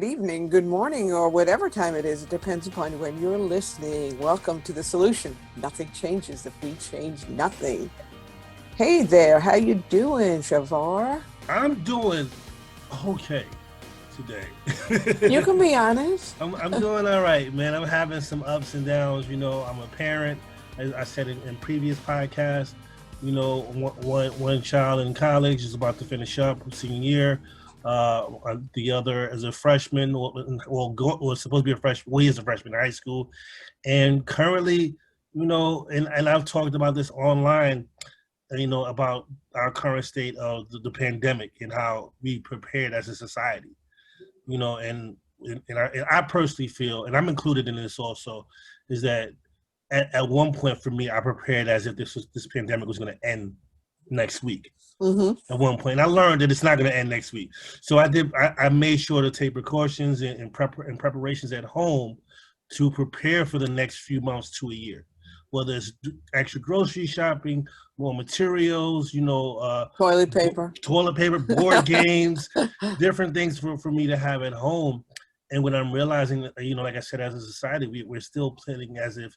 good evening, good morning, or whatever time it is. It depends upon when you're listening. Welcome to The Solution. Nothing changes if we change nothing. Hey there, how you doing, Chevar? I'm doing okay today. You can be honest. I'm doing all right, man. I'm having some ups and downs. I'm a parent, as I said in previous podcasts. One child in college is about to finish up senior year. The other is a freshman, was supposed to be a freshman. Well, he is a freshman in high school, and currently, and I've talked about this online. About our current state of the pandemic and how we prepared as a society. And I personally feel, and I'm included in this also, is that at one point for me, I prepared as if this pandemic was going to end next week. At one point, and I learned that it's not going to end next week. So I made sure to take precautions and preparations at home to prepare for the next few months to a year. Whether it's extra grocery shopping, more materials, Toilet paper, board games, different things for me to have at home. And when I'm realizing that, like I said, as a society, we're still planning as if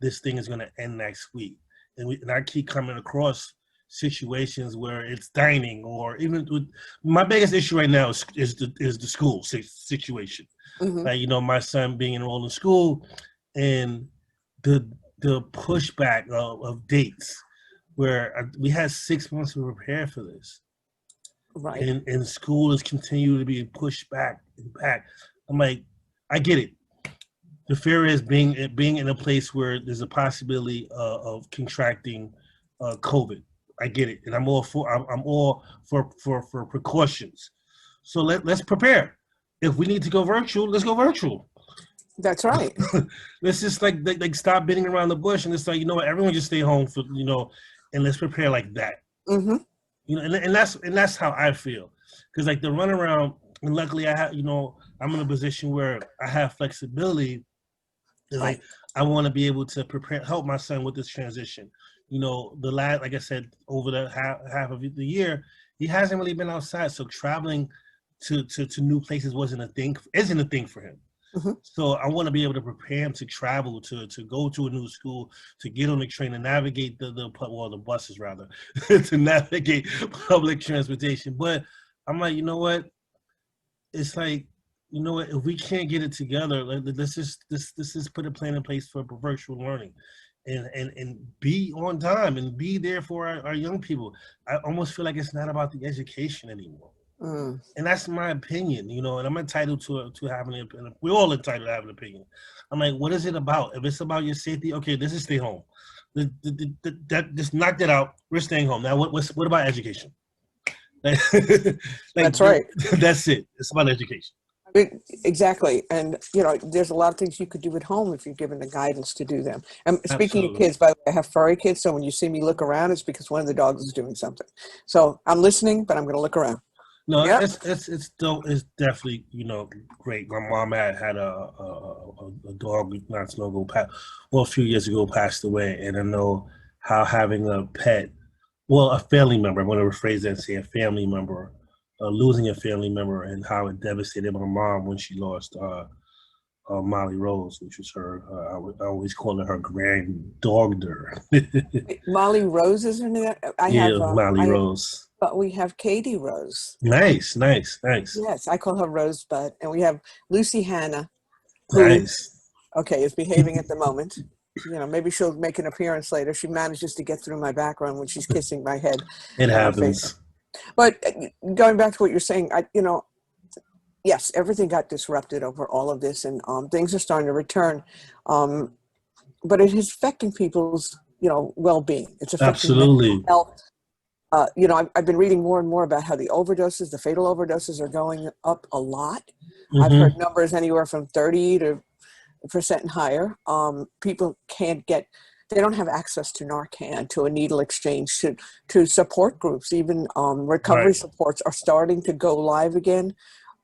this thing is going to end next week. And I keep coming across situations where it's dining, or even my biggest issue right now is the school situation. Like, my son being enrolled in school, and the pushback of dates, where we had 6 months to prepare for this. right? And school is continuing to be pushed back and back. I'm like, I get it. The fear is being in a place where there's a possibility of contracting COVID. I get it, and I'm all for precautions. So let's prepare. If we need to go virtual, let's go virtual. That's right. Let's just like stop beating around the bush, and it's like, everyone just stay home for and let's prepare like that. And that's how I feel, because like the run around, and luckily I have I'm in a position where I have flexibility. Like I want to be able to help my son with this transition. Like I said, over the half of the year, he hasn't really been outside, so traveling to new places isn't a thing for him. So I want to be able to prepare him to travel, to go to a new school, to get on the train and navigate the buses rather, to navigate public transportation. But I'm like, it's like, if we can't get it together, let's just put a plan in place for virtual learning, and be on time and be there for our young people. I almost feel like it's not about the education anymore. And that's my opinion, and I'm entitled to having an opinion. We're all entitled to have an opinion. I'm like, what is it about? If it's about your safety, okay, this is stay home. Just knock that out. We're staying home. Now, what about education? That's right. That's it. It's about education. Exactly. And, there's a lot of things you could do at home if you're given the guidance to do them. And speaking Absolutely. of kids, by the way, I have furry kids. So when you see me look around, it's because one of the dogs is doing something. So I'm listening, but I'm going to look around. No, Yep. it's definitely great. My mom had a dog not so long ago, a few years ago, passed away, and I know how having a pet, a family member. I'm going to rephrase that and say a family member, losing a family member, and how it devastated my mom when she lost Molly Rose, which was her. I always call her granddaughter. Molly Rose is her name. Molly Rose. But we have Katie Rose. Nice. Yes, I call her Rosebud. And we have Lucy Hannah, who, nice. Okay, is behaving at the moment. Maybe she'll make an appearance later. She manages to get through my background when she's kissing my head. It happens. But going back to what you're saying, yes, everything got disrupted over all of this, and things are starting to return. But it is affecting people's, well-being. It's affecting mental health. I've been reading more and more about how the fatal overdoses are going up a lot. I've heard numbers anywhere from 30% and higher. People they don't have access to Narcan, to a needle exchange, to support groups. Even recovery supports are starting to go live again.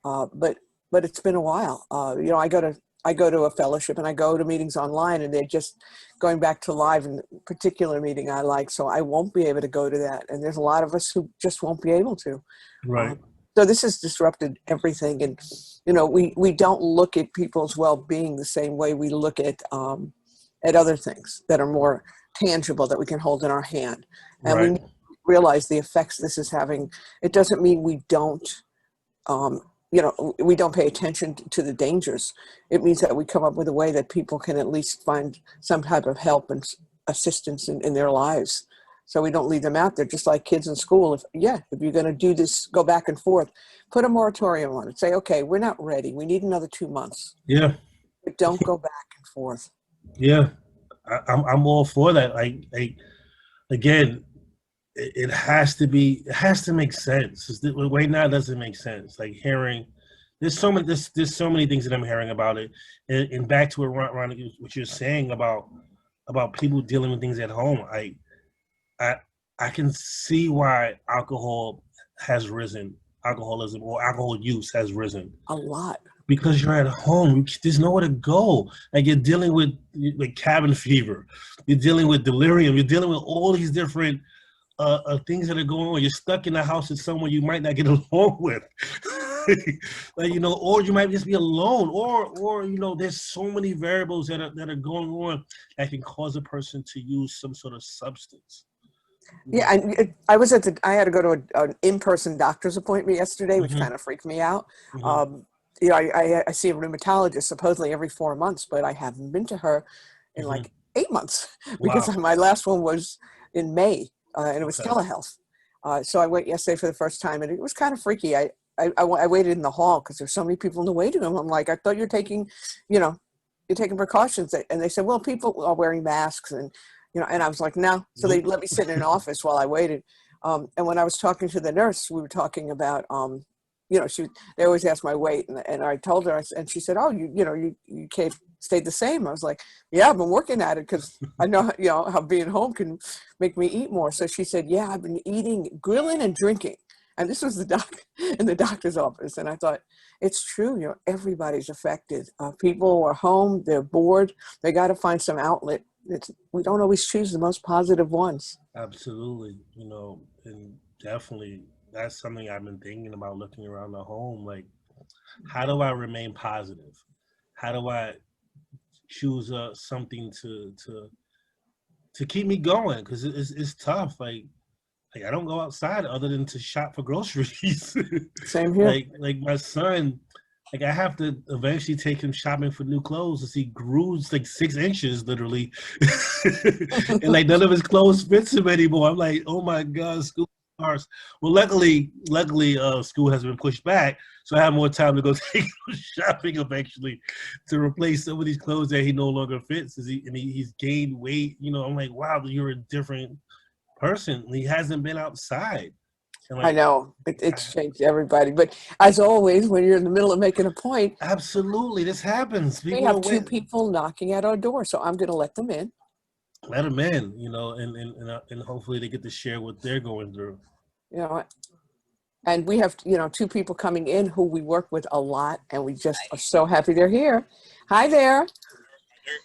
But it's been a while. I go to a fellowship and I go to meetings online, and they're just going back to live in a particular meeting I like. So I won't be able to go to that. And there's a lot of us who just won't be able to. Right. So this has disrupted everything. And, you know, we don't look at people's well-being the same way we look at other things that are more tangible that we can hold in our hand. And Right. we realize the effects this is having. It doesn't mean we don't, you know, we don't pay attention to the dangers. It means that we come up with a way that people can at least find some type of help and assistance in their lives. So we don't leave them out there, just like kids in school. If you're going to do this, go back and forth, put a moratorium on it. Say, okay, we're not ready. We need another 2 months. Yeah. But don't go back and forth. Yeah. I'm all for that. Like again, it has to make sense. Right now, it doesn't make sense. Like hearing, there's so many things that I'm hearing about it, and back to what you're saying about people dealing with things at home. I can see why alcoholism or alcohol use has risen a lot because you're at home. There's nowhere to go. Like you're dealing with like cabin fever, you're dealing with delirium, you're dealing with all these different things that are going on. You're stuck in the house with someone you might not get along with, like, you know, or you might just be alone, or you know, there's so many variables that are going on that can cause a person to use some sort of substance. Yeah, I had to go to an in-person doctor's appointment yesterday, which kind of freaked me out. You know, I see a rheumatologist supposedly every 4 months, but I haven't been to her in like 8 months because my last one was in May, and it was telehealth. So I went yesterday for the first time, and it was kind of freaky. I waited in the hall because there's so many people in the waiting room. I'm like, I thought you're taking precautions, and they said, well, people are wearing masks and. You know, and I was like, no. So they let me sit in an office while I waited. And when I was talking to the nurse, we were talking about, you know, they always ask my weight, and I told her, and she said, oh, you can't stay the same. I was like, yeah, I've been working at it because I know, you know, how being home can make me eat more. So she said, yeah, I've been eating, grilling and drinking. And this was in the doctor's office. And I thought, it's true, you know, everybody's affected. People are home, they're bored, they got to find some outlet. We don't always choose the most positive ones. Absolutely, you know, and definitely that's something I've been thinking about looking around the home. Like, how do I remain positive? How do I choose something to keep me going? Because it's tough. Like I don't go outside other than to shop for groceries. Same here. Like my son. Like I have to eventually take him shopping for new clothes because he grew like 6 inches literally, and like none of his clothes fits him anymore. I'm like, oh my god, school starts. Well, luckily, school has been pushed back, so I have more time to go take him shopping eventually to replace some of these clothes that he no longer fits. He's gained weight. You know, I'm like, wow, you're a different person. He hasn't been outside. Like, I know it's changed everybody, but as always, when you're in the middle of making a point, absolutely, this happens. We have 2 people knocking at our door, so I'm going to let them in. Let them in, you know, and hopefully they get to share what they're going through. You know, and we have 2 people coming in who we work with a lot, and we just are so happy they're here. Hi there.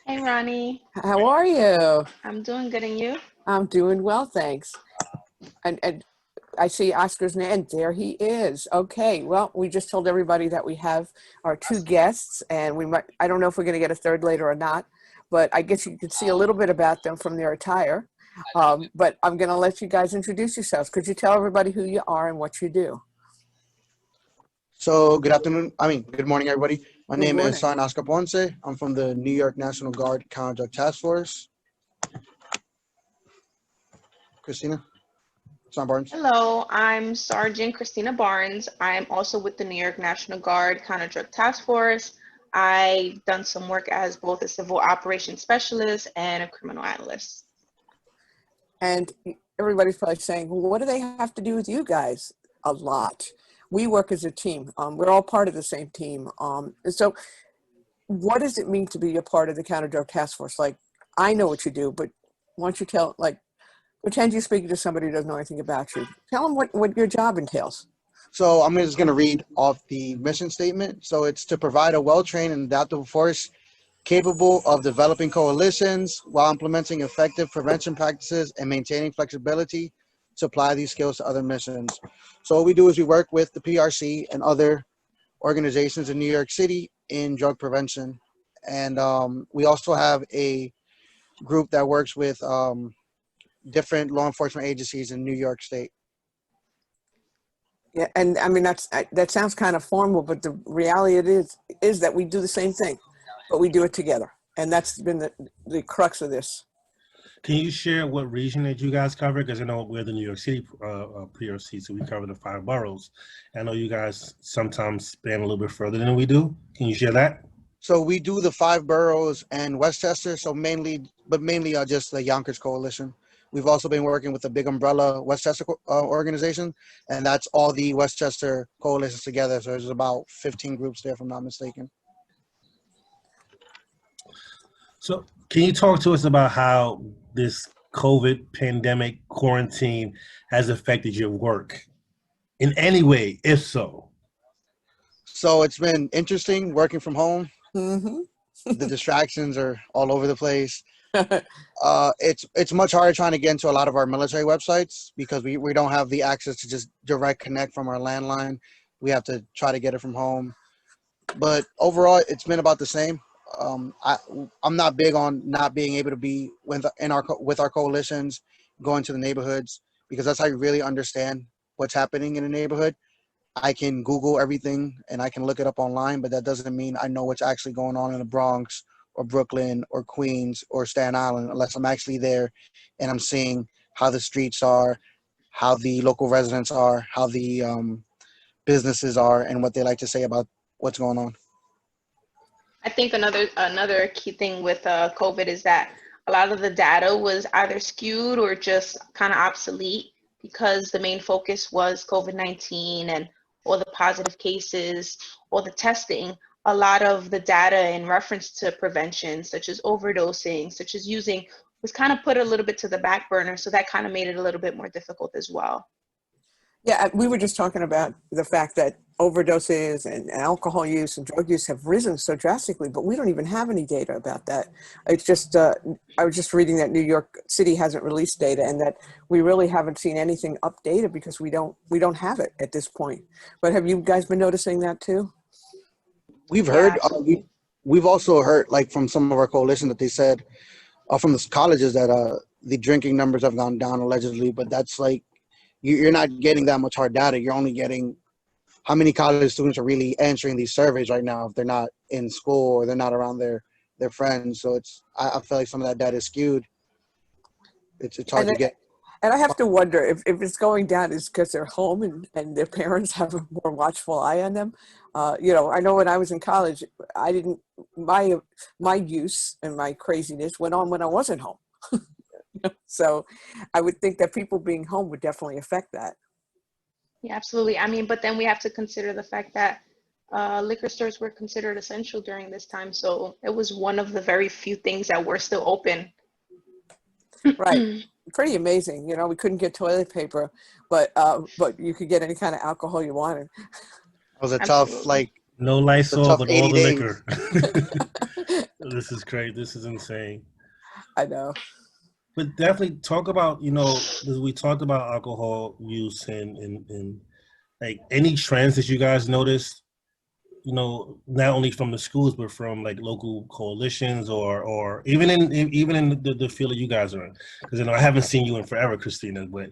Hey, Ronnie. How are you? I'm doing good, and you? I'm doing well, thanks. And I see Oscar's name, and there he is. Okay, well, we just told everybody that we have our 2 guests, and I don't know if we're going to get a third later or not, but I guess you can see a little bit about them from their attire. But I'm going to let you guys introduce yourselves. Could you tell everybody who you are and what you do? So good morning, everybody. My name is Oscar Ponce. I'm from the New York National Guard Counter Drug Task Force. Christina? Barnes. Hello, I'm Sergeant Christina Barnes. I'm also with the New York National Guard Counter Drug Task Force. I've done some work as both a civil operations specialist and a criminal analyst. And everybody's probably saying, well, what do they have to do with you guys? A lot. We work as a team. We're all part of the same team. So what does it mean to be a part of the Counter Drug Task Force? Like, I know what you do, but why don't you tell, pretend you're speaking to somebody who doesn't know anything about you. Tell them what your job entails. So I'm just going to read off the mission statement. So it's to provide a well-trained and adaptable force capable of developing coalitions while implementing effective prevention practices and maintaining flexibility to apply these skills to other missions. So what we do is we work with the PRC and other organizations in New York City in drug prevention. And we also have a group that works with different law enforcement agencies in New York State. Yeah, and I mean that sounds kind of formal, but the reality it is that we do the same thing, but we do it together, and that's been the crux of this. Can you share what region that you guys cover? Because I know we're the New York City PRC, so we cover the 5 boroughs. I know you guys sometimes span a little bit further than we do. Can you share that? So we do the 5 boroughs and Westchester. So mainly just the Yonkers Coalition. We've also been working with the big umbrella Westchester organization, and that's all the Westchester coalitions together. So there's about 15 groups there, if I'm not mistaken. So can you talk to us about how this COVID pandemic quarantine has affected your work in any way, if so? So it's been interesting working from home. Mm-hmm. The distractions are all over the place. It's much harder trying to get into a lot of our military websites because we don't have the access to just direct connect from our landline. We have to try to get it from home. But overall, it's been about the same. I'm not big on not being able to be with our coalitions, going to the neighborhoods, because that's how you really understand what's happening in a neighborhood. I can Google everything and I can look it up online, but that doesn't mean I know what's actually going on in the Bronx or Brooklyn or Queens or Staten Island unless I'm actually there and I'm seeing how the streets are, how the local residents are, how the businesses are, and what they like to say about what's going on. I think another key thing with COVID is that a lot of the data was either skewed or just kind of obsolete because the main focus was COVID-19 and all the positive cases, all the testing. A lot of the data in reference to prevention, such as overdosing, such as using, was kind of put a little bit to the back burner. So that kind of made it a little bit more difficult as well. Yeah, we were just talking about the fact that overdoses and alcohol use and drug use have risen so drastically, but we don't even have any data about that. It's just, I was just reading that New York City hasn't released data and that we really haven't seen anything updated because we don't have it at this point. But have you guys been noticing that too? We've heard, Yeah, we've also heard like from some of our coalition that they said from the colleges that the drinking numbers have gone down allegedly, but that's like, you're not getting that much hard data. You're only getting how many college students are really answering these surveys right now if they're not in school or they're not around their friends. So I feel like some of that data is skewed. It's hard to get. And I have to wonder if it's going down is because they're home and their parents have a more watchful eye on them. You know, I know when I was in college, my use and my craziness went on when I wasn't home. So I would think that people being home would definitely affect that. yeah, absolutely. I mean, but then we have to consider the fact that liquor stores were considered essential during this time. So it was one of the very few things that were still open. Right. Pretty amazing. You know, we couldn't get toilet paper, but you could get any kind of alcohol you wanted. It was a Absolutely. tough, No Lysol, but all 80 the days. liquor. This is great. This is insane. I know. But definitely talk about, you know, we talked about alcohol use and like any trends that you guys noticed, you know, not only from the schools, but from like local coalitions or even in the field that you guys are in. Because, you know, I haven't seen you in forever, Christina, but.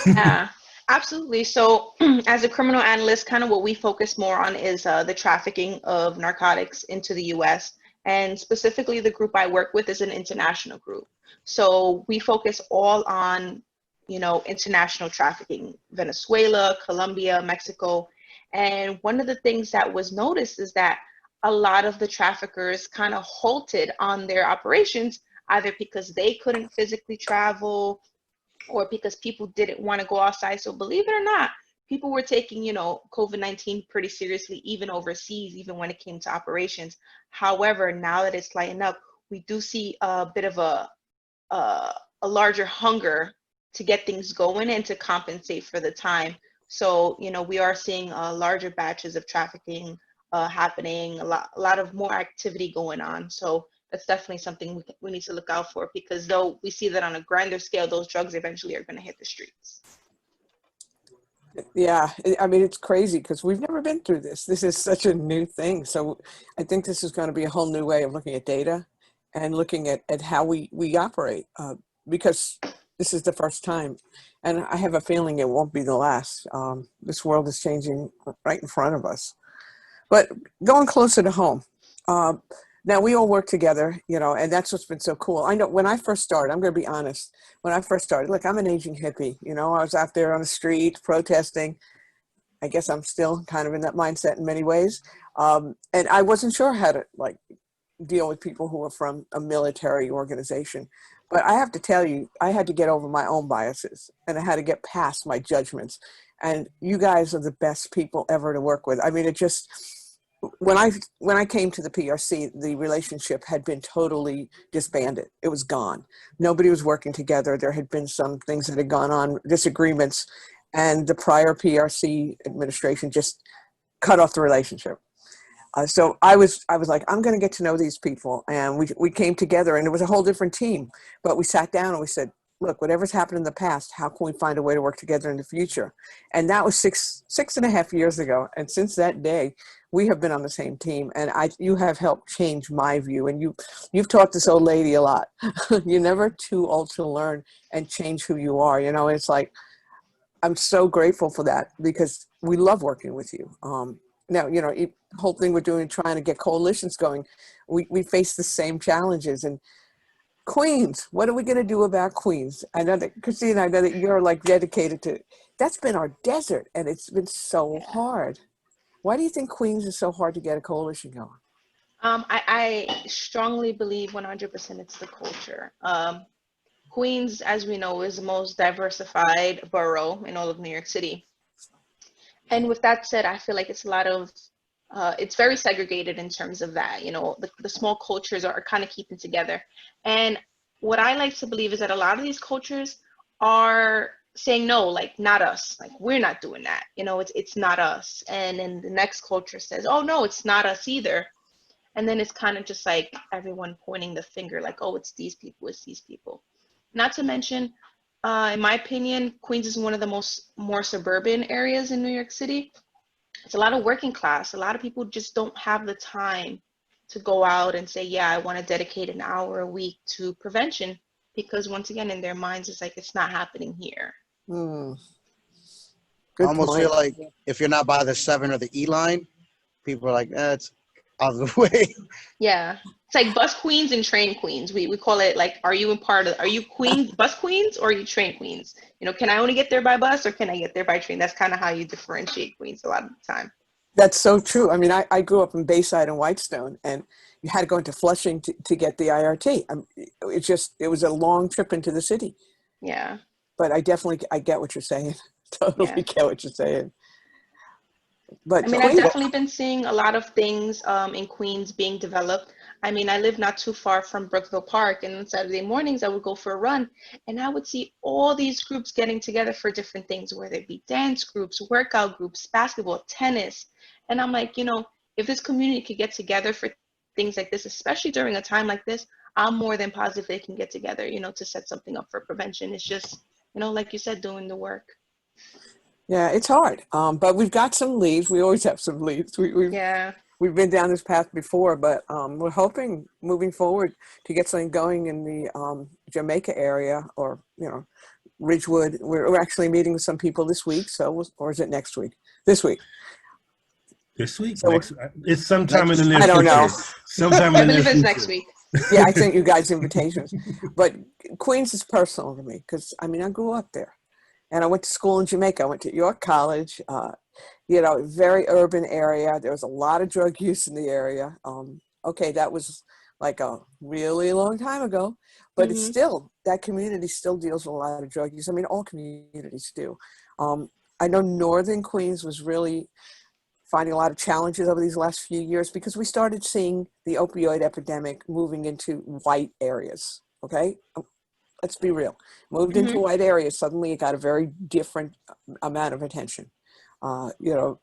Yeah, absolutely. So as a criminal analyst, kind of what we focus more on is the trafficking of narcotics into the US. And specifically, the group I work with is an international group. So we focus all on, you know, international trafficking, Venezuela, Colombia, Mexico. And one of the things that was noticed is that a lot of the traffickers kind of halted on their operations, either because they couldn't physically travel or because people didn't want to go outside. So believe it or not, people were taking, you know, COVID-19 pretty seriously, even overseas, even when it came to operations. However, now that it's lightened up, we do see a bit of a larger hunger to get things going and to compensate for the time. So, you know, we are seeing larger batches of trafficking happening, a lot of more activity going on. So that's definitely something we need to look out for, because though we see that on a grander scale, those drugs eventually are going to hit the streets. Yeah, I mean, it's crazy because we've never been through this. This is such a new thing. So I think this is going to be a whole new way of looking at data and looking at how we operate, because this is the first time. And I have a feeling it won't be the last. This world is changing right in front of us. But going closer to home, now we all work together, you know, and that's what's been so cool. I know when I first started, I'm going to be honest, when I first started, look, I'm an aging hippie, you know, I was out there on the street protesting. I guess I'm still kind of in that mindset in many ways. And I wasn't sure how to like deal with people who are from a military organization. But I have to tell you, I had to get over my own biases and I had to get past my judgments. And you guys are the best people ever to work with. I mean, it just, when I came to the PRC, the relationship had been totally disbanded. It was gone. Nobody was working together. There had been some things that had gone on, disagreements, and the prior PRC administration just cut off the relationship. So I was like, I'm going to get to know these people, and we came together, and it was a whole different team. But we sat down and we said, look, whatever's happened in the past, how can we find a way to work together in the future? And that was six and a half years ago. And since that day, we have been on the same team. And you have helped change my view. And you've taught this old lady a lot. You're never too old to learn and change who you are. You know, it's like, I'm so grateful for that because we love working with you. Now, you know, the whole thing we're doing, trying to get coalitions going, we face the same challenges. And Queens, what are we going to do about Queens? I know that, Christine, I know that you're like dedicated to, that's been our desert and it's been so hard. Why do you think Queens is so hard to get a coalition going? I strongly believe 100% it's the culture. Queens, as we know, is the most diversified borough in all of New York City. And with that said, I feel like it's a lot of, it's very segregated in terms of that. You know, the small cultures are kind of keeping together. And what I like to believe is that a lot of these cultures are saying, no, like not us, like we're not doing that. You know, it's not us. And then the next culture says, oh no, it's not us either. And then it's kind of just like everyone pointing the finger like, oh, it's these people, it's these people. Not to mention, in my opinion, Queens is one of the more suburban areas in New York City. It's a lot of working class. A lot of people just don't have the time to go out and say, yeah, I want to dedicate an hour a week to prevention, because once again, in their minds, it's like, it's not happening here. Hmm. I almost feel like if you're not by the 7 or the E line, people are like, it's out of the way. Yeah. It's like bus queens and train queens. We call it like, are you queens, bus queens, or are you train queens? You know, can I only get there by bus or can I get there by train? That's kind of how you differentiate queens a lot of the time. That's so true. I mean, I grew up in Bayside and Whitestone, and you had to go into Flushing to get the IRT. It was a long trip into the city. Yeah. But I get what you're saying. Totally get what you're saying. But I mean, I've definitely been seeing a lot of things in Queens being developed. I mean, I live not too far from Brookville Park, and on Saturday mornings I would go for a run, and I would see all these groups getting together for different things, whether it be dance groups, workout groups, basketball, tennis. And I'm like, you know, if this community could get together for things like this, especially during a time like this, I'm more than positive they can get together, you know, to set something up for prevention. It's just, you know, like you said, doing the work. Yeah, it's hard. But we've got some leads. We always have some leads. We've been down this path before, but we're hoping moving forward to get something going in the Jamaica area, or, you know, Ridgewood. We're actually meeting with some people this week. Or is it next week? This week. This week? So it's sometime in the near future. I don't know. Sometime in the near future. Next week. Yeah, I sent you guys invitations. But Queens is personal to me because, I mean, I grew up there. And I went to school in Jamaica. I went to York College, you know, very urban area. There was a lot of drug use in the area. Okay, that was like a really long time ago, but it's still, that community still deals with a lot of drug use. I mean, all communities do. I know Northern Queens was really finding a lot of challenges over these last few years because we started seeing the opioid epidemic moving into white areas, okay? Let's be real. Moved into white areas, suddenly it got a very different amount of attention. You know,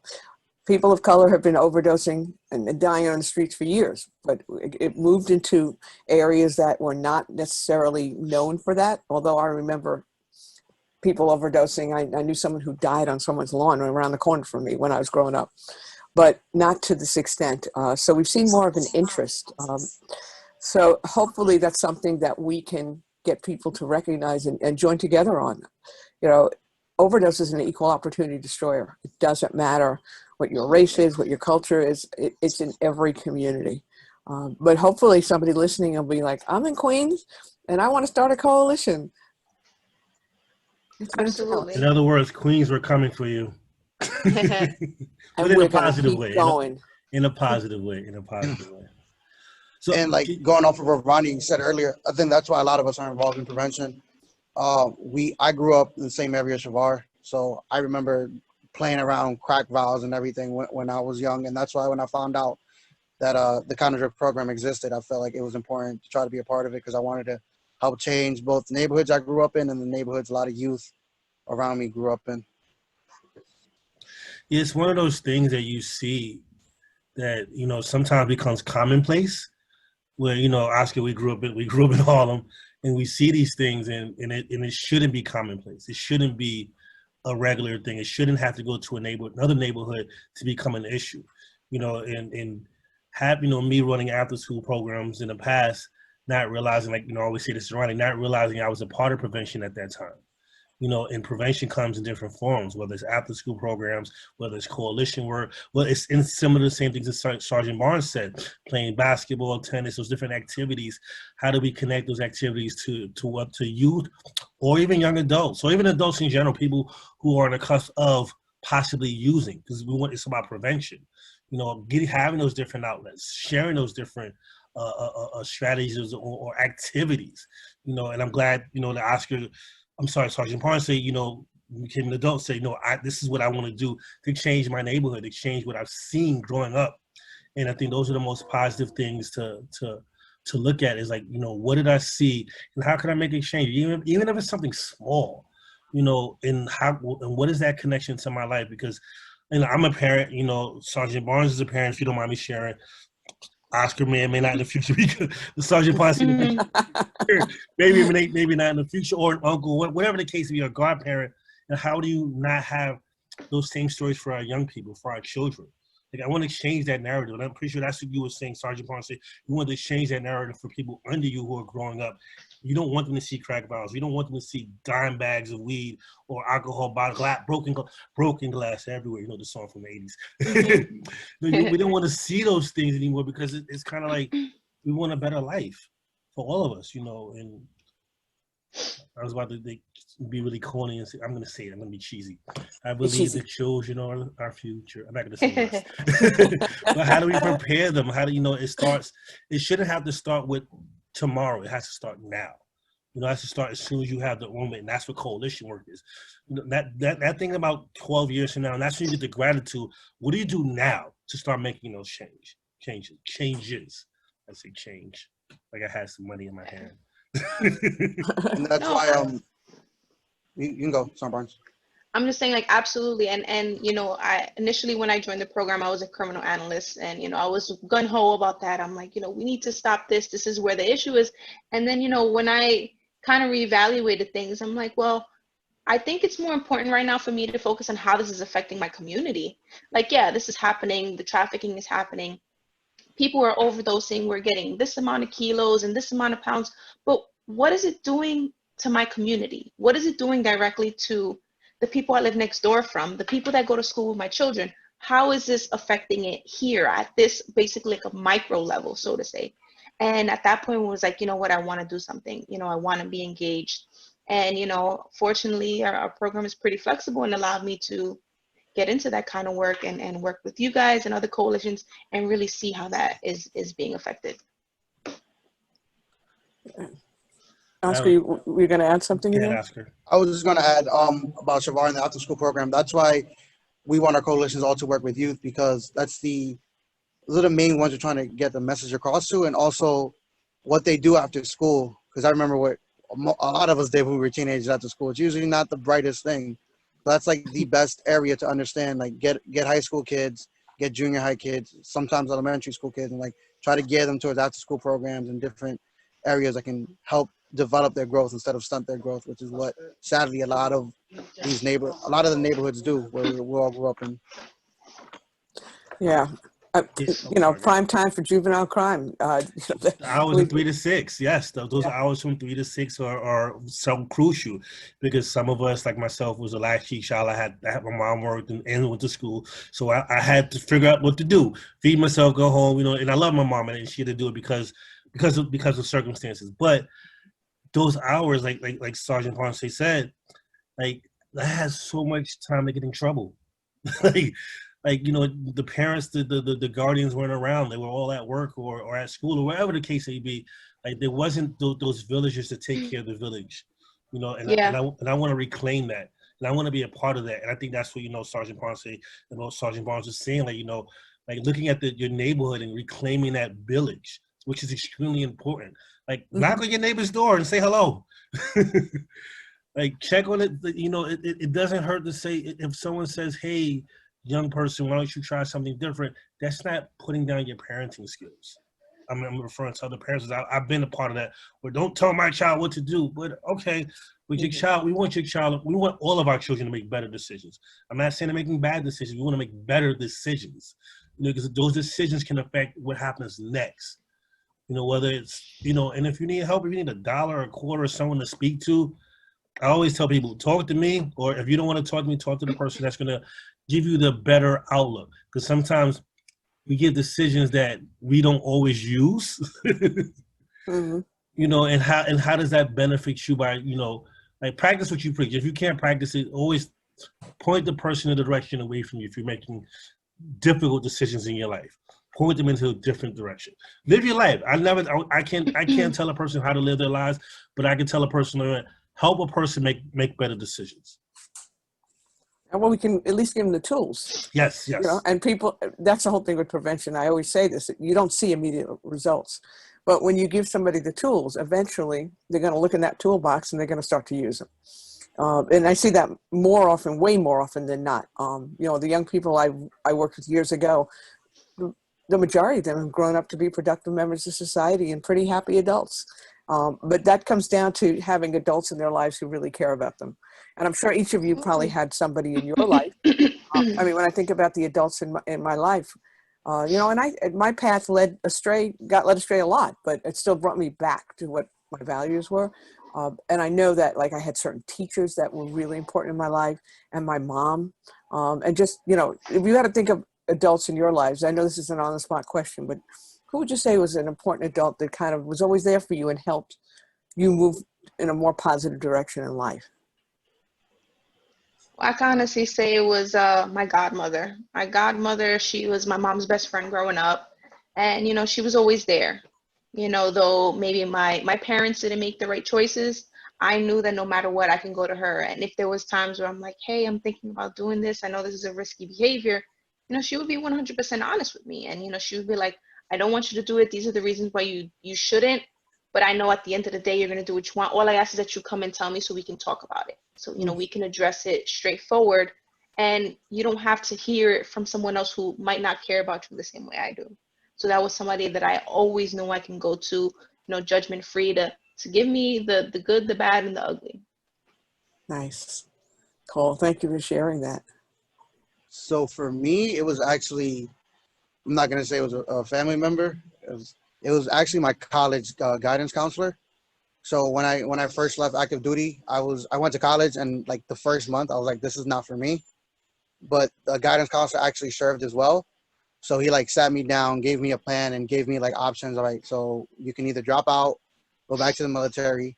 people of color have been overdosing and dying on the streets for years, but it moved into areas that were not necessarily known for that. Although I remember people overdosing. I knew someone who died on someone's lawn around the corner from me when I was growing up, but not to this extent. So we've seen more of an interest. So hopefully that's something that we can get people to recognize and join together on. You know, overdose is an equal opportunity destroyer. It doesn't matter what your race is, what your culture is. It's in every community. But hopefully somebody listening will be like, I'm in Queens and I want to start a coalition. Absolutely. In other words, Queens, we're coming for you. And But in we're a positive way. going. In a positive way. In a positive way. So, And like going off of what Ronnie said earlier, I think that's why a lot of us are involved in prevention. I grew up in the same area as Chevar, so I remember playing around crack vials and everything when I was young, and that's why when I found out that the counter drug program existed, I felt like it was important to try to be a part of it because I wanted to help change both the neighborhoods I grew up in and the neighborhoods a lot of youth around me grew up in. it's one of those things that you see that, you know, sometimes becomes commonplace. Where, you know, Oscar, we grew up in Harlem, and we see these things, and it shouldn't be commonplace. It shouldn't be a regular thing. It shouldn't have to go to another neighborhood to become an issue. You know, and have, you know, me running after school programs in the past, not realizing, like, you know, I always say this to Ronnie, not realizing I was a part of prevention at that time. You know, and prevention comes in different forms, whether it's after school programs, whether it's coalition work, well, it's in similar to the same things that Sergeant Barnes said, playing basketball, tennis, those different activities. How do we connect those activities to youth or even young adults, or even adults in general, people who are on the cusp of possibly using, because it's about prevention. You know, having those different outlets, sharing those different strategies or activities. You know, and I'm glad, you know, that Sergeant Ponce, you know, became an adult, say, no, this is what I want to do to change my neighborhood, to change what I've seen growing up. And I think those are the most positive things to look at, is like, you know, what did I see and how can I make a change? Even if it's something small, you know, and what is that connection to my life? Because, you know, I'm a parent, you know, Sergeant Barnes is a parent, if you don't mind me sharing. Oscar may not in the future, because the Sergeant Ponce in the future, maybe not in the future, or an uncle, whatever the case may be, a godparent. And how do you not have those same stories for our young people, for our children? Like, I want to change that narrative, and I'm pretty sure that's what you were saying, Sergeant Ponce. You want to change that narrative for people under you who are growing up. You don't want them to see crack vials. You don't want them to see dime bags of weed or alcohol bottles, broken glass everywhere. You know the song from the 80s. We don't want to see those things anymore, because it's kind of like we want a better life for all of us, you know. And I was about to be really corny and say, I'm going to say it. I'm going to be cheesy. I believe the children are our future. I'm not going to say this. But how do we prepare them? How do you know it starts? It shouldn't have to start with tomorrow. It has to start now. You know, it has to start as soon as you have the moment, and that's what coalition work is. You know, that thing about 12 years from now, and that's when you get the gratitude. What do you do now to start making those changes? I say change, like I had some money in my hand. And that's why you can go, Sergeant Barnes. I'm just saying, like, absolutely. And you know, initially when I joined the program, I was a criminal analyst, and, you know, I was gung-ho about that. I'm like, you know, we need to stop this. This is where the issue is. And then, you know, when I kind of reevaluated things, I'm like, well, I think it's more important right now for me to focus on how this is affecting my community. Like, yeah, this is happening. The trafficking is happening. People are overdosing. We're getting this amount of kilos and this amount of pounds. But what is it doing to my community? What is it doing directly to the people I live next door from, the people that go to school with my children? How is this affecting it here at this basically like a micro level, so to say? And at that point, it was like, you know what, I want to do something. You know, I want to be engaged. And, you know, fortunately, our program is pretty flexible and allowed me to get into that kind of work and work with you guys and other coalitions and really see how that is being affected. Oscar, we're going to add something in there? Oscar. I was just going to add about Chevar and the after school program. That's why we want our coalitions all to work with youth, because those are the main ones we're trying to get the message across to, and also what they do after school. Because I remember what a lot of us did when we were teenagers after school. It's usually not the brightest thing. That's like the best area to understand, like get high school kids get junior high kids, sometimes elementary school kids, and like try to gear them towards after school programs and different areas that can help develop their growth instead of stunt their growth, which is what sadly a lot of the neighborhoods do where we all grew up in. Yeah. Yes, I'm You know, sorry. prime time for juvenile crime. Hours of 3 to 6, yes, those hours from 3 to 6 are so crucial, because some of us, like myself, was a latchkey child. I had my mom worked and went to school, so I had to figure out what to do, feed myself, go home, you know. And I love my mom, and she had to do it because of circumstances. But those hours, like Sergeant Ponce said, like, I had so much time to get in trouble. like you know, the parents, the guardians weren't around. They were all at work or at school or wherever the case may be. Like, there wasn't those villagers to take care of the village, you know. And Yeah. I want to reclaim that, and I want to be a part of that. And I think that's what, you know, Sergeant Ponce and what Sergeant Barnes was saying. Like, you know, like looking at your neighborhood and reclaiming that village, which is extremely important. Like, knock on your neighbor's door and say hello. Like, check on it. You know, it doesn't hurt to say, if someone says, "Hey, young person, why don't you try something different?" That's not putting down your parenting skills. I'm referring to other parents. I've been a part of that. Where, don't tell my child what to do, but okay, with your child, we want all of our children to make better decisions. I'm not saying they're making bad decisions. We want to make better decisions, you know, because those decisions can affect what happens next. You know, whether it's, you know, and if you need help, if you need $1, a quarter, someone to speak to, I always tell people, talk to me, or if you don't want to talk to me, talk to the person that's going to give you the better outlook. Because sometimes we get decisions that we don't always use, you know, and how does that benefit you by, you know, like, practice what you preach. If you can't practice it, always point the person in the direction away from you if you're making difficult decisions in your life. Point them into a different direction. Live your life. I can't tell a person how to live their lives, but I can tell a person, help a person make better decisions. And well, we can at least give them the tools. Yes. You know, and people, that's the whole thing with prevention. I always say this: you don't see immediate results, but when you give somebody the tools, eventually they're going to look in that toolbox and they're going to start to use them. And I see that more often, way more often than not. You know, the young people I worked with years ago, the majority of them have grown up to be productive members of society and pretty happy adults. But that comes down to having adults in their lives who really care about them. And I'm sure each of you probably had somebody in your life. I mean, when I think about the adults in my life, you know, and my path got led astray a lot, but it still brought me back to what my values were. And I know that, like, I had certain teachers that were really important in my life, and my mom, and just, you know, if you had to think of adults in your lives, I know this is an on-the-spot question, but who would you say was an important adult that kind of was always there for you and helped you move in a more positive direction in life? I can honestly say it was my godmother. My godmother, she was my mom's best friend growing up. And, you know, she was always there. You know, though maybe my parents didn't make the right choices, I knew that no matter what, I can go to her. And if there was times where I'm like, hey, I'm thinking about doing this, I know this is a risky behavior, you know, she would be 100% honest with me. And, you know, she would be like, I don't want you to do it. These are the reasons why you shouldn't. But I know at the end of the day, you're going to do what you want. All I ask is that you come and tell me so we can talk about it. So, you know, we can address it straightforward. And you don't have to hear it from someone else who might not care about you the same way I do. So that was somebody that I always know I can go to, you know, judgment free, to give me the good, the bad, and the ugly. Nice. Cool. Thank you for sharing that. So for me, it was actually, I'm not going to say it was a family member. It was actually my college guidance counselor. So when I first left active duty, I went to college, and like the first month I was like, this is not for me. But the guidance counselor actually served as well. So he like sat me down, gave me a plan, and gave me like options. Like, so you can either drop out, go back to the military,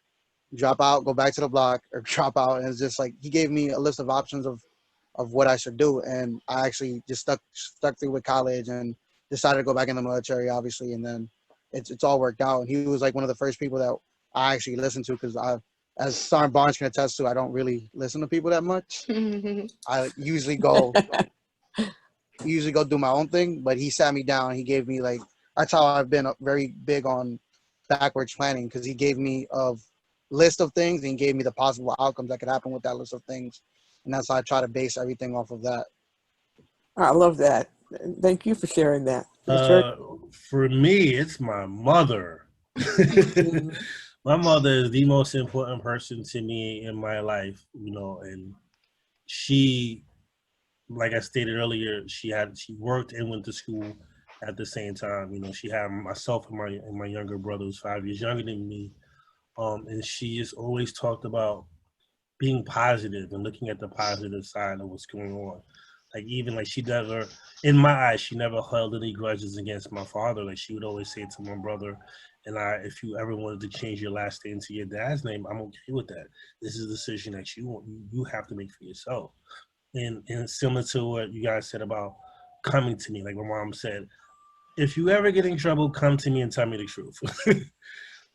drop out, go back to the block, or drop out. And it's just like, he gave me a list of options of what I should do. And I actually just stuck through with college and decided to go back in the military, obviously. And then it's all worked out. And he was like one of the first people that I actually listened to, because as Sergeant Barnes can attest to, I don't really listen to people that much. I usually go do my own thing, but he sat me down. He gave me like, that's how I've been very big on backwards planning, because he gave me a list of things and he gave me the possible outcomes that could happen with that list of things. And that's how I try to base everything off of that. I love that. Thank you for sharing that. That's very For me, it's my mother. Mhm. My mother is the most important person to me in my life, and she, like I stated earlier, she worked and went to school at the same time. She had myself and my younger brother, who's 5 years younger than me. And she just always talked about being positive and looking at the positive side of what's going on. Like, even like, she never, in my eyes, she never held any grudges against my father. Like, she would always say to my brother and I, if you ever wanted to change your last name to your dad's name, I'm okay with that. This is a decision that you have to make for yourself. And similar to what you guys said about coming to me, like my mom said, if you ever get in trouble, come to me and tell me the truth.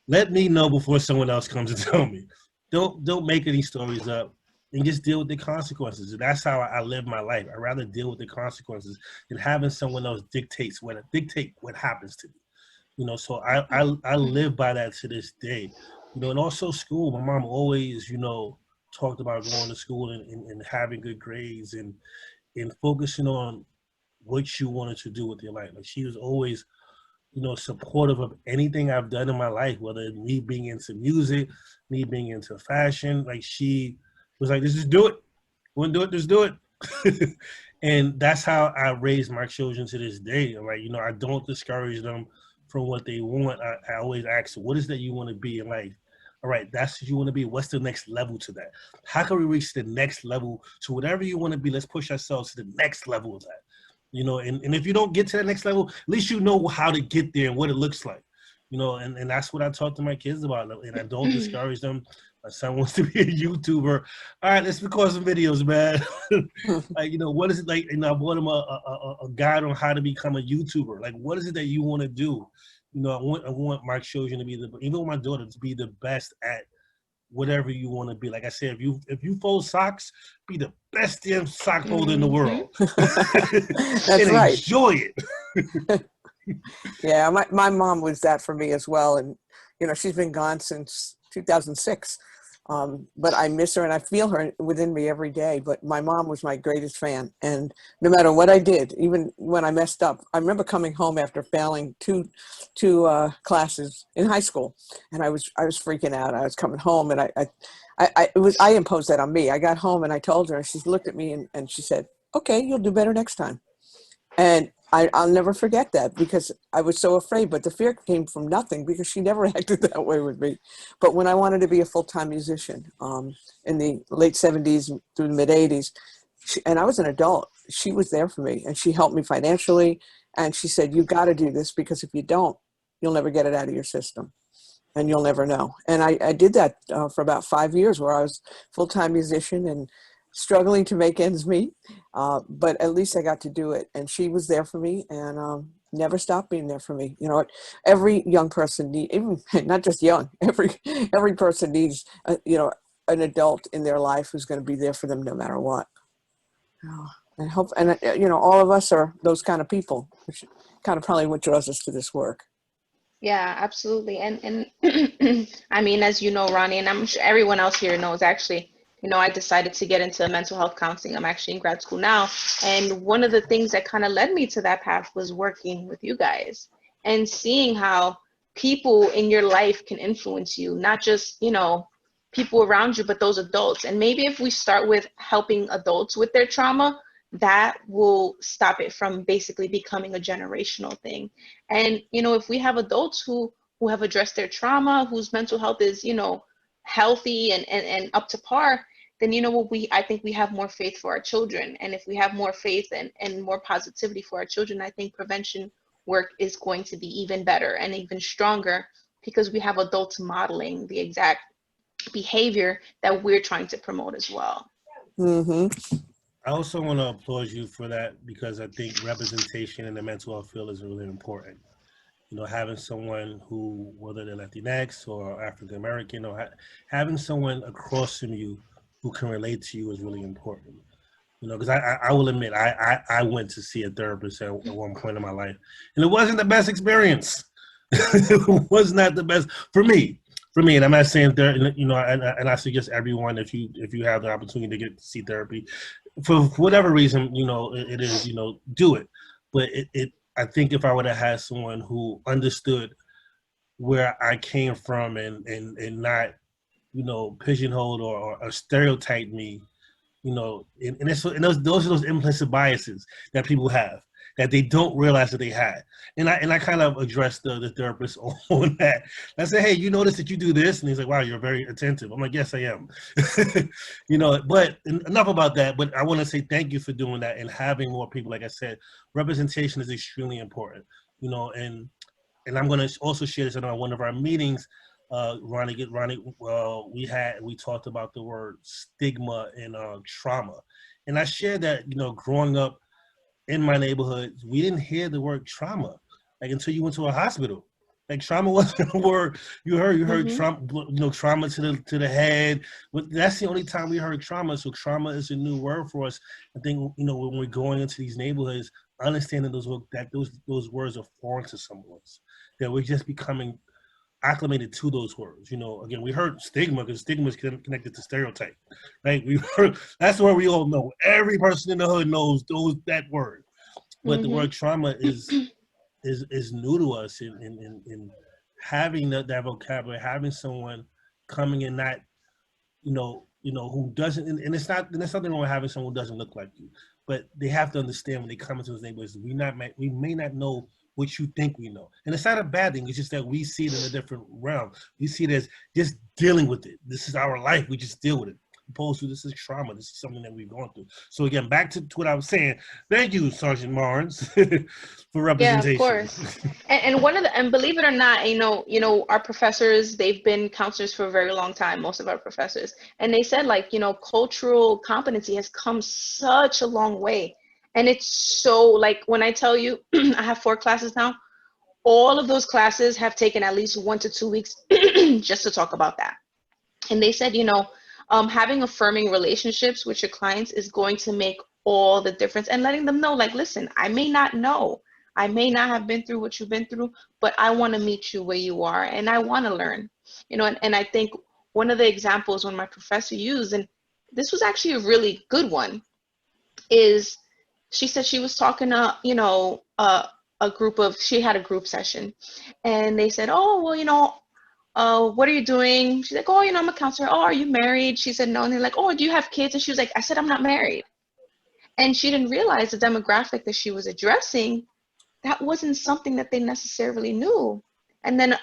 Let me know before someone else comes and tell me. Don't make any stories up, and just deal with the consequences. And that's how I live my life. I rather deal with the consequences than having someone else dictate what happens to me. So I live by that to this day. And also school. My mom always, talked about going to school and having good grades and focusing on what you wanted to do with your life. Like, she was always, supportive of anything I've done in my life, whether it's me being into music, me being into fashion. Like, she was like, just do it. Want to do it, just do it. And that's how I raise my children to this day. Like, I don't discourage them from what they want. I always ask, what is that you want to be in life? All right, that's what you want to be. What's the next level to that? How can we reach the next level to whatever you want to be? Let's push ourselves to the next level of that. And if you don't get to that next level, at least you know how to get there and what it looks like. And that's what I talk to my kids about. And I don't discourage them. My son wants to be a YouTuber. All right, let's record some videos, man. Like, what is it like? And I bought him a guide on how to become a YouTuber. Like, what is it that you want to do? I want my children to be even my daughter to be the best at whatever you want to be. Like I said, if you fold socks, be the best damn sock folder in the world. That's and right. Enjoy it. Yeah, my mom was that for me as well. And, she's been gone since 2006. But I miss her and I feel her within me every day. But my mom was my greatest fan. And no matter what I did, even when I messed up, I remember coming home after failing two classes in high school. And I was freaking out. I was coming home and I imposed that on me. I got home and I told her, and she looked at me and she said, okay, you'll do better next time. And I'll never forget that, because I was so afraid, but the fear came from nothing, because she never acted that way with me. But when I wanted to be a full-time musician in the late 70s through the mid 80s, and I was an adult, she was there for me, and she helped me financially. And she said, you got to do this, because if you don't, you'll never get it out of your system and you'll never know. And I did that for about 5 years, where I was full-time musician and struggling to make ends meet, but at least I got to do it. And she was there for me, and never stopped being there for me. Every young person even not just young, every person needs, an adult in their life who's going to be there for them no matter what. And hope, and all of us are those kind of people, which kind of probably what draws us to this work. Yeah, absolutely. And I mean, as you know, Ronnie, and I'm sure everyone else here knows, actually, I decided to get into mental health counseling. I'm actually in grad school now. And one of the things that kind of led me to that path was working with you guys and seeing how people in your life can influence you, not just, people around you, but those adults. And maybe if we start with helping adults with their trauma, that will stop it from basically becoming a generational thing. And, if we have adults who have addressed their trauma, whose mental health is, healthy and up to par, then, I think we have more faith for our children. And if we have more faith and more positivity for our children, I think prevention work is going to be even better and even stronger, because we have adults modeling the exact behavior that we're trying to promote as well. Mm-hmm. I also want to applaud you for that, because I think representation in the mental health field is really important. Having someone who, whether they're Latinx or African American, or having someone across from you who can relate to you is really important. Because I will admit, I went to see a therapist at one point in my life, and it wasn't the best experience. It was not the best for me. And I'm not saying and I suggest everyone, if you have the opportunity to see therapy, for whatever reason, it is, do it. But I think if I would have had someone who understood where I came from and not, pigeonholed or stereotype me, and those are those implicit biases that people have that they don't realize that they had. And I kind of addressed the therapist on that. I said, hey, you notice that you do this? And he's like, wow, you're very attentive. I'm like, yes, I am. But enough about that. But I want to say thank you for doing that and having more people. Like I said, representation is extremely important, and I'm going to also share this in one of our meetings. Ronnie, we talked about the word stigma and trauma. And I shared that, growing up in my neighborhood, we didn't hear the word trauma until you went to a hospital. Trauma wasn't a word you heard. You heard trauma, trauma to the head. But that's the only time we heard trauma. So trauma is a new word for us. I think when we're going into these neighborhoods, understanding those words are foreign to some of us. That we're just becoming acclimated to those words. Again, we heard stigma because stigma is connected to stereotype, right? We heard that's where we all know. Every person in the hood knows that word, but the word trauma is new to us. In having that vocabulary, having someone coming in not, who doesn't, and it's not. There's nothing wrong with having someone who doesn't look like you, but they have to understand when they come into those neighborhoods, we may not know what you think we know. And it's not a bad thing. It's just that we see it in a different realm. We see it as just dealing with it. This is our life. We just deal with it. Opposed to this is trauma. This is something that we've gone through. So again, back to what I was saying. Thank you, Sergeant Barnes, for representation. Yeah, of course. And and believe it or not, our professors, they've been counselors for a very long time, most of our professors. And they said cultural competency has come such a long way. And it's so when I tell you, I have 4 classes now, all of those classes have taken at least 1 to 2 weeks just to talk about that. And they said, having affirming relationships with your clients is going to make all the difference, and letting them know, listen, I may not know, I may not have been through what you've been through, but I want to meet you where you are and I want to learn, and I think one of the examples when my professor used, and this was actually a really good one, is she said she was talking to, she had a group session, and they said, oh, well, what are you doing? She's like, oh, I'm a counselor. Oh, are you married? She said, no. And they're like, oh, do you have kids? And she was like, I said, I'm not married. And she didn't realize the demographic that she was addressing, that wasn't something that they necessarily knew. And then,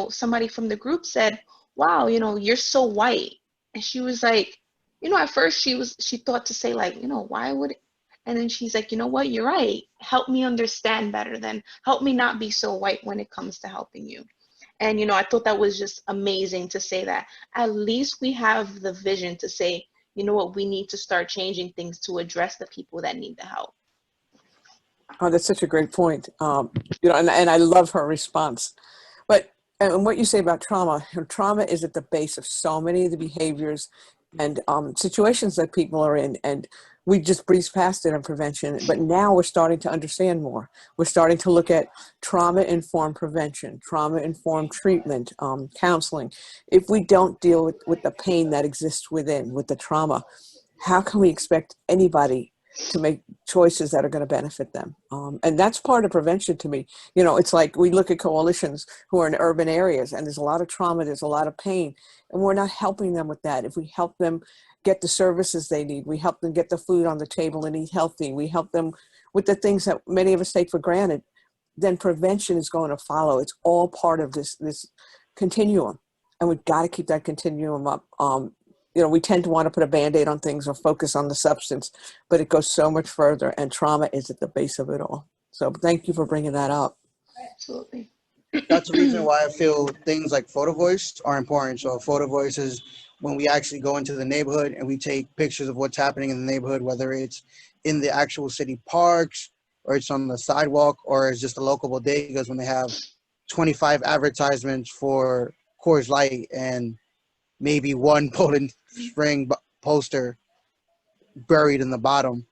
somebody from the group said, wow, you're so white. And she was like, at first she thought to say why would it? And then she's like, you know what, you're right. Help me understand better then. Help me not be so white when it comes to helping you. And, I thought that was just amazing to say that. At least we have the vision to say, you know what, we need to start changing things to address the people that need the help. Oh, that's such a great point. And I love her response. But and what you say about trauma, trauma is at the base of so many of the behaviors and situations that people are in. And we just breezed past it on prevention, but now we're starting to understand more. We're starting to look at trauma-informed prevention, trauma-informed treatment, counseling. If we don't deal with the pain that exists within, with the trauma, how can we expect anybody to make choices that are going to benefit them? And that's part of prevention to me. It's like we look at coalitions who are in urban areas and there's a lot of trauma, there's a lot of pain, and we're not helping them with that. If we help them get the services they need, we help them get the food on the table and eat healthy, we help them with the things that many of us take for granted, then prevention is going to follow. It's all part of this continuum, and we've got to keep that continuum up. We tend to want to put a Band-Aid on things or focus on the substance, but it goes so much further, and trauma is at the base of it all. So thank you for bringing that up. Absolutely. That's the reason why I feel things like photo voice are important. So photo voice is when we actually go into the neighborhood and we take pictures of what's happening in the neighborhood, whether it's in the actual city parks or it's on the sidewalk or it's just a local bodegas when they have 25 advertisements for Coors Light and maybe one Poland Spring poster buried in the bottom.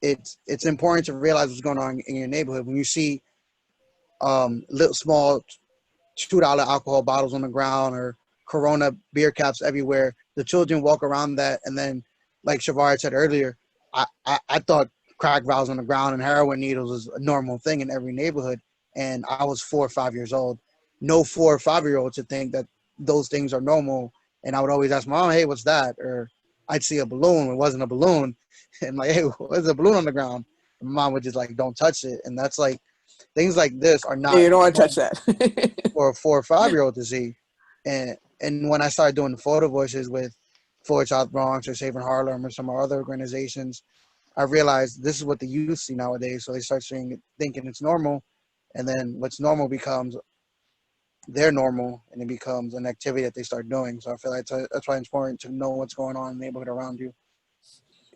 It's important to realize what's going on in your neighborhood. When you see little small $2 alcohol bottles on the ground or Corona beer caps everywhere, the children walk around that, and then like Chevar said earlier, I thought crack vials on the ground and heroin needles was a normal thing in every neighborhood. And I was 4 or 5 years old. No 4 or 5-year-old should think that those things are normal. And I would always ask Mom, hey, what's that? Or I'd see a balloon. It wasn't a balloon. And like, hey, what's a balloon on the ground? And Mom would just like, don't touch it. And that's like, things like this are Yeah, not you don't want to touch that. for a 4 or 5-year-old to see. And when I started doing the photo voices with Floyd South Bronx or Saving Harlem or some other organizations, I realized this is what the youth see nowadays. So they start seeing it, thinking it's normal. And then what's normal becomes their normal, and it becomes an activity that they start doing. So I feel like that's why it's important to know what's going on in the neighborhood around you.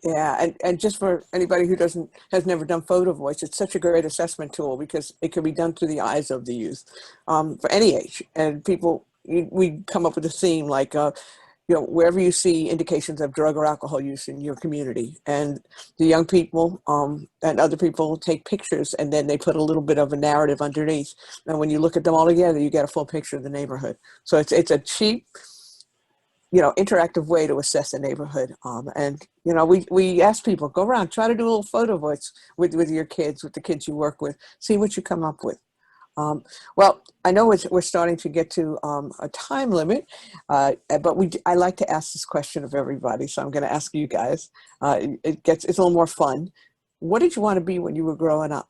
Yeah, and just for anybody who has never done photo voice, it's such a great assessment tool because it can be done through the eyes of the youth, for any age. And people, we come up with a theme like, wherever you see indications of drug or alcohol use in your community, and the young people and other people take pictures, and then they put a little bit of a narrative underneath. And when you look at them all together, you get a full picture of the neighborhood. So it's a cheap, interactive way to assess a neighborhood. And we ask people, go around, try to do a little photo voice with your kids, with the kids you work with, see what you come up with. Well, I know we're starting to get to a time limit, but I like to ask this question of everybody, so I'm going to ask you guys. It's a little more fun. What did you want to be when you were growing up?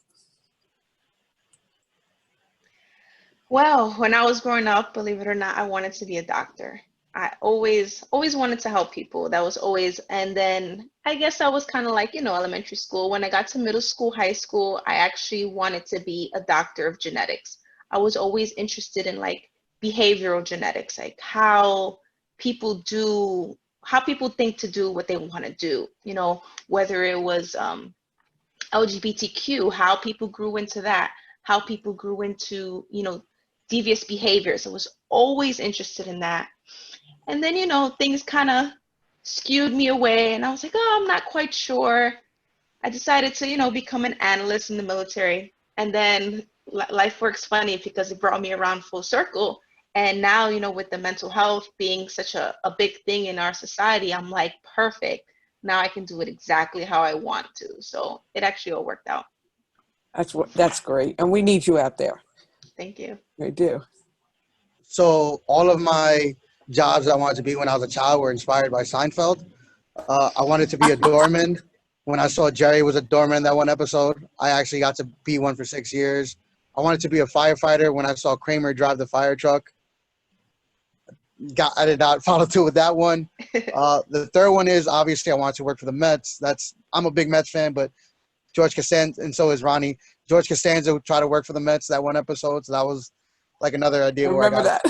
Well, when I was growing up, believe it or not, I wanted to be a doctor. I always wanted to help people. That was always, and then I guess I was kind of like, elementary school. When I got to middle school, high school, I actually wanted to be a doctor of genetics. I was always interested in like behavioral genetics, like how people think to do what they want to do, whether it was LGBTQ, how people grew into that, how people grew into, devious behaviors. I was always interested in that. And then, things kind of skewed me away, and I was like, oh, I'm not quite sure. I decided to, become an analyst in the military. And then life works funny because it brought me around full circle. And now, with the mental health being such a big thing in our society, I'm like, perfect. Now I can do it exactly how I want to. So it actually all worked out. That's great. And we need you out there. Thank you. We do. So all of my jobs I wanted to be when I was a child were inspired by Seinfeld. I wanted to be a doorman. When I saw Jerry was a doorman in that one episode, I actually got to be one for 6 years. I wanted to be a firefighter when I saw Kramer drive the fire truck. I did not follow through with that one. The third one is obviously I wanted to work for the Mets. I'm a big Mets fan, but George Costanza, and so is Ronnie. George Costanza would try to work for the Mets that one episode, so that was like another idea. I remember that.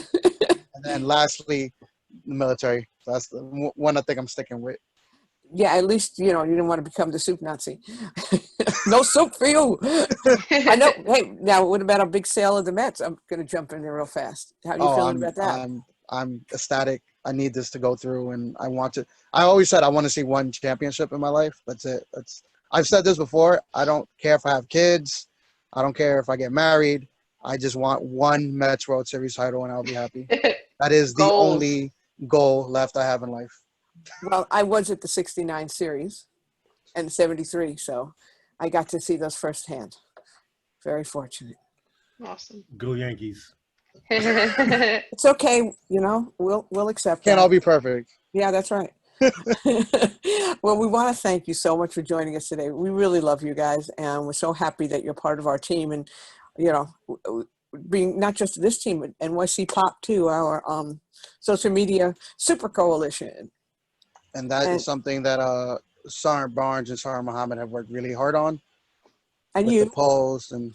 And then lastly, the military. So that's the one I think I'm sticking with. Yeah, at least, you didn't want to become the soup Nazi. No soup for you. I know. Hey, now what about a big sale of the Mets? I'm going to jump in there real fast. How are you feeling about that? I'm ecstatic. I need this to go through, and I always said I want to see one championship in my life. That's it. I've said this before. I don't care if I have kids. I don't care if I get married. I just want one Mets World Series title, and I'll be happy. That is the only goal left I have in life. Well, I was at the 69 series and 73, so I got to see those firsthand. Very fortunate. Awesome. Go Yankees. It's okay. We'll accept Can't that. all be perfect. Yeah, that's right. Well, we want to thank you so much for joining us today. We really love you guys, and we're so happy that you're part of our team. And, being not just this team, but NYC Pop too, our social media super coalition. And that is something that Sarah Barnes and Sarah Muhammad have worked really hard on. And with you. the post and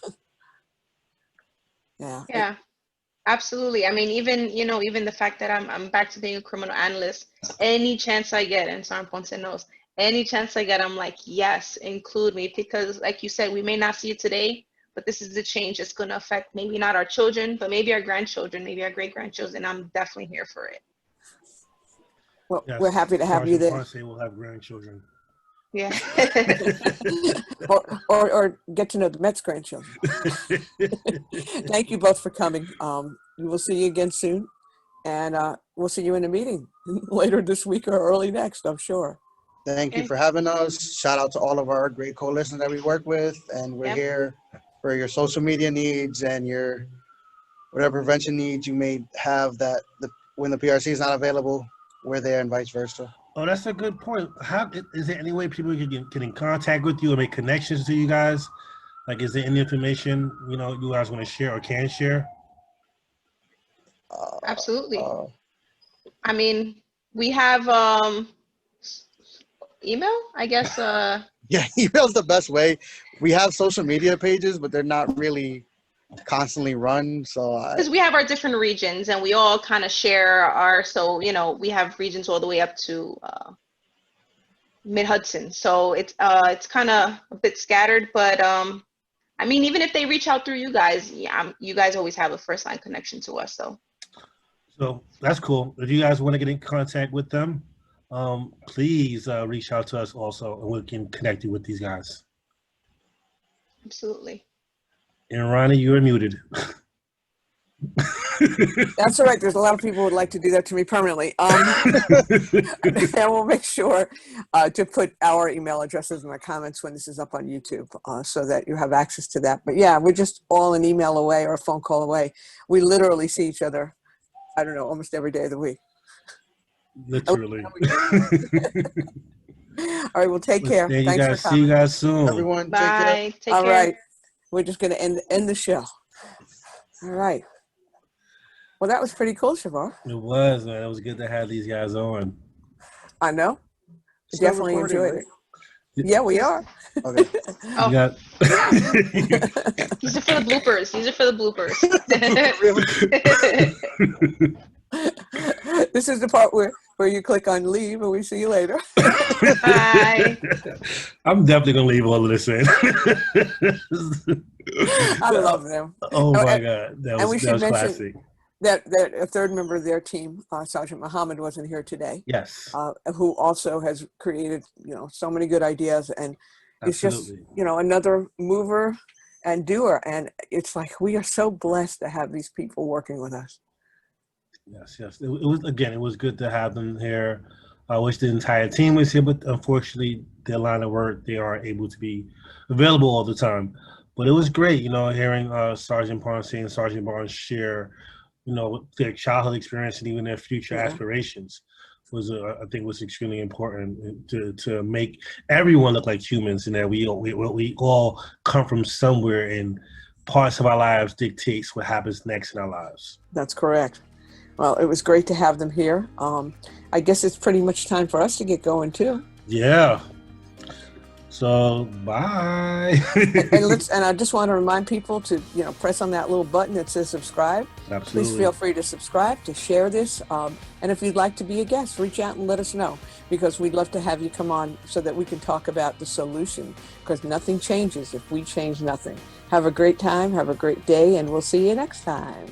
yeah, absolutely. I mean, even the fact that I'm back to being a criminal analyst, any chance I get, and Sarah Ponce knows, any chance I get, I'm like, yes, include me, because like you said, we may not see it today, but this is the change that's going to affect maybe not our children, but maybe our grandchildren, maybe our great-grandchildren. I'm definitely here for it. Well, Yes, we're happy to have you there. Ponce will have grandchildren. Yeah. or get to know the Mets grandchildren. Thank you both for coming. We will see you again soon, and we'll see you in a meeting later this week or early next, I'm sure. Thank you for having us. Shout out to all of our great co-listeners that we work with. And we're here for your social media needs and your whatever prevention needs you may have when the PRC is not available, we're there and vice versa. Oh, that's a good point. How is there any way people can get in contact with you or make connections to you guys? Like, is there any information, you guys want to share or can share? Absolutely. I mean, we have email, I guess. Yeah, email's the best way. We have social media pages, but they're not really constantly run. So because we have our different regions and we all kind of share we have regions all the way up to mid-Hudson. So it's kind of a bit scattered, but I mean, even if they reach out through you guys, you guys always have a first line connection to us. So that's cool. If you guys want to get in contact with them, please reach out to us also, and we can connect you with these guys. Absolutely. And Ronnie, you are muted. That's all right. There's a lot of people who would like to do that to me permanently. And we'll make sure to put our email addresses in the comments when this is up on YouTube so that you have access to that. But yeah, we're just all an email away or a phone call away. We literally see each other, I don't know, almost every day of the week. Literally. All right, well, take care. Thanks for coming. See you guys soon. everyone, Bye. take care. All right. We're just going to end the show. All right. Well, that was pretty cool, Chevar. It was, man. It was good to have these guys on. I know. Still Definitely recording, enjoyed right? it. Yeah, we are. Okay. Oh, You got... these are for the bloopers. This is the part where you click on leave and we see you later. Bye. I'm definitely going to leave all of this in. I love them. Oh, my God. That we was should mention classic. that a third member of their team, Sergeant Muhammad, wasn't here today. Yes. Who also has created, so many good ideas, and it's just, Absolutely. another mover and doer. And it's like, we are so blessed to have these people working with us. Yes. It was good to have them here. I wish the entire team was here, but unfortunately, their line of work, they aren't able to be available all the time. But it was great, hearing Sergeant Ponce and Sergeant Barnes share, their childhood experience and even their future aspirations. I think was extremely important to make everyone look like humans, and that we all come from somewhere, and parts of our lives dictates what happens next in our lives. That's correct. Well, it was great to have them here. I guess it's pretty much time for us to get going too. Yeah. So bye. and I just want to remind people to press on that little button that says subscribe. Absolutely. Please feel free to subscribe, to share this, and if you'd like to be a guest, reach out and let us know, because we'd love to have you come on so that we can talk about the solution, because nothing changes if we change nothing. Have a great time, have a great day, and we'll see you next time.